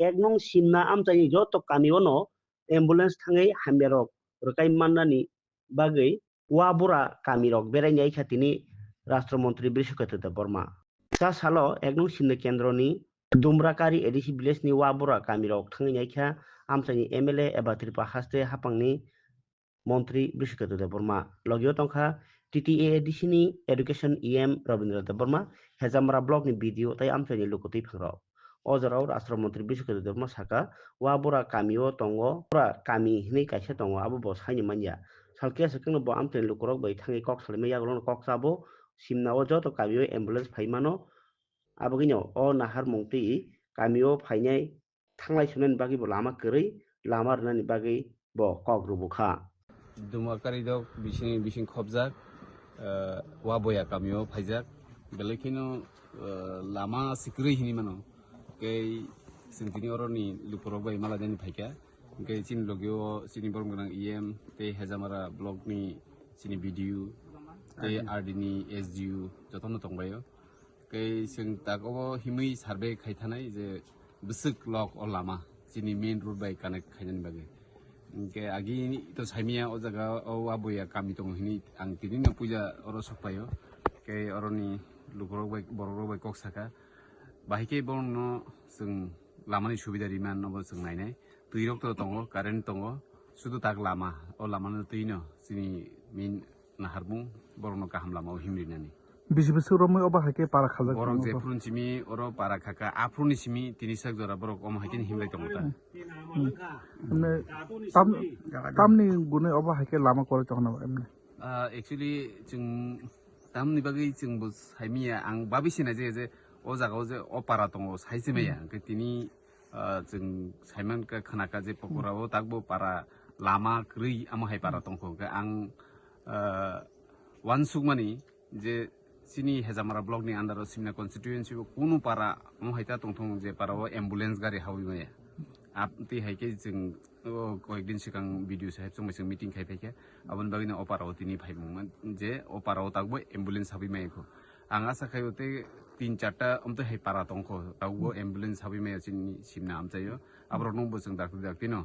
এক নং simna amchani joto kamio no ambulance thangai hamberok rokai mannani bagui wabura kamirok berai khatini রাষ্ট্রমন্ত্রী Brishaketu Debbarma सा सालो एक नং simna kendroni dumrakari edisi village ni wabura kamirok thangai kha amchani MLA eba tripa haste hapangni মন্ত্রী বৃষকেতু দেববর্মা লগিও তংখা TTADC ni education EM Rabindra Debbarma Hezamara block ni video তাই আমচানি লুকুতি ফেরো অজরাও রাষ্ট্রমন্ত্রী বৃষকেতু দেববর্মা সাকা ওয়াবুরা কামিও তঙ্গো পুরা কামি হিনি কাইসে তঙ্গো আবু বস হাইনি মানিয়া সালকিয়া সেকনো ব আমচানি লুকুরক bai thangai kok salme yaglon kok sabo simna o joto kamio ambulance phaimano abogino o nahar mungti kamio phainai thanglai sunen bagi bo lama kwrui lama rnani bagi bo kok rubukha Dumakari dok bising khobjak waboya kamio phaijak belekino lama sikri hini mano kei singtini oroni luporok bai maladani phaika kei chin logio sini borong ganang EM te hejamara blog ni sini video te RD ni SDU jotono tongbayo kei sing takobo himui survey khaithanai je bisik lok o lama sini main road bai connect khainani bage ke agi to saimia o jaga o waboya kami tong hini ang tini na puja oro sokpayo ke oroni lukorok bai borok bai kok saka bahike borno sing lamani subida riman no sing nainai tuirok to tongo current tongo sudu tak lama o lama no tuino sini min naharbung borno kaham lama o himrinani bisi romoi oba hake para khajak borok je prun simi oro para khaka afruni simi tinisak jora borok om hakin himrai tongota tamni gune oba hake lama kore chokna emne actually jung tamni bagi jung bus haimia ang babisina je o jaga je opara tongo saisimeya ke tini jung saiman ka khanaka je pokora o takbo para lama krui amo hai para tongko ke ang wan sugmani je sini hejamara blog ni andaro simna constituency kunu para mo haita tongthong je para o ambulance gari hawi maya apti haike jing koekdin sikang video sahib song mesing meeting khai phaike abon bagina opara o tini phaimung je opara o takbo ambulance habi mai ko anga sakhayote 3-4 ta amto hai para tongko takbo ambulance habi mai sini simna amchayo abro nong bo jing daktino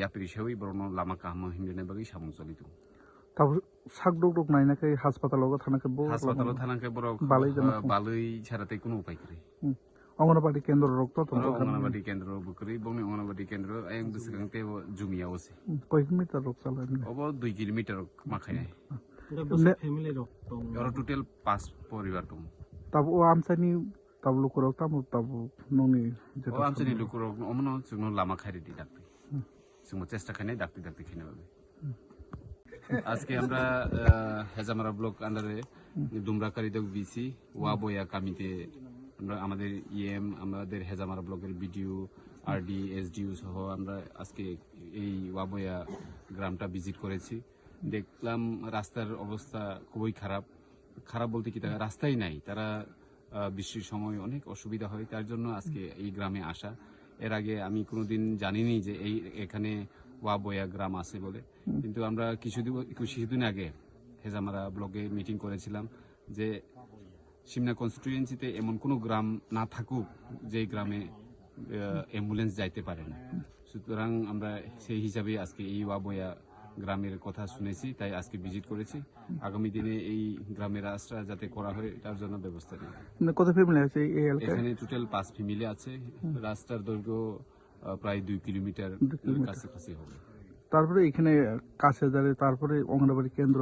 yapri sewi brono lama kahmo himne bagi samung cholitu tab sakdok dok naina kai hospital go thana ke bo hospital thana ke borok balai charate kuno upai kri anganwadi কেন্দ্র রক্ত অঙ্গনবাড়ি কেন্দ্র বুকরি বমি অঙ্গনবাড়ি কেন্দ্র আইং বিসগাংতে জুমিয়া ওসে কয় kilometre rock চালায় ওবো 2 kilometre মাখাইনাই family rock আর total 5 পরিবার দং তাব ও আমসানি তাব লুকুরক তাব ননি যেটা ও আমসানি লুকুরক অমন जोंनो লামা খাইরে দি ডাক্তি जोंनो চেষ্টা খাইনাই ডাক্তি খাইনা পাবে আজকে আমরা হেজামারা ব্লক আন্ডারে দুমরাকারি দক বিসি ওয়াবয়া কামিতে আমরা আমাদের ইএম আমাদের হেজামারা ব্লকের বিডিও আরডি এসডিও সহ আমরা আজকে এই ওয়াবয়া গ্রামটা ভিজিট করেছি দেখলাম রাস্তার অবস্থা খুবই খারাপ বলতে কি রাস্তাই নাই তারা বৃষ্টির সময় অনেক অসুবিধা হয় তার জন্য আজকে এই গ্রামে আসা এর আগে আমি কোনোদিন জানিনি যে এখানে ওয়াবয়া গ্রাম আছে বলে কিন্তু আমরা কিছুদিন আগে হেজামারা ব্লকে মিটিং করেছিলাম যে সিমনা কনস্টিটিউয়েন্সিতে এমন কোনো গ্রাম না থাকুক যে গ্রামে অ্যাম্বুলেন্স যাইতে পারে না সুতরাং আমরা সেই হিসাবে আজকে এই ওয়াবয়া গ্রামের কথা শুনেছি তাই আজকে ভিজিট করেছি আগামী দিনে এই গ্রামের রাস্তা যাতে করা হয় তার জন্য ব্যবস্থা নেই কত ফ্যামিলি আছে এখানে টোটাল 5 ফ্যামিলি আছে রাস্তার দৈর্ঘ্য প্রায় 2 কিলোমিটার কাছাকাছি হবে তারপরে এখানে কাছে দাঁড়ে তারপরে অঙ্গনবাড়ি কেন্দ্র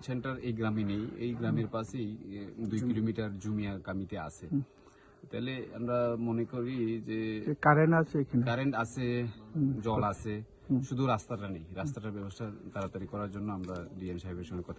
সেন্টার এই গ্রামে নেই এই গ্রামের পাশেই 2 কিলোমিটার জুমিয়া কামিতে আছে তাহলে আমরা মনে করি যে কারেন্ট আছে জল আছে শুধু রাস্তাটা নেই রাস্তাটার ব্যবস্থা তাড়াতাড়ি করার জন্য আমরা ডিএম সাহেবের সঙ্গে কথা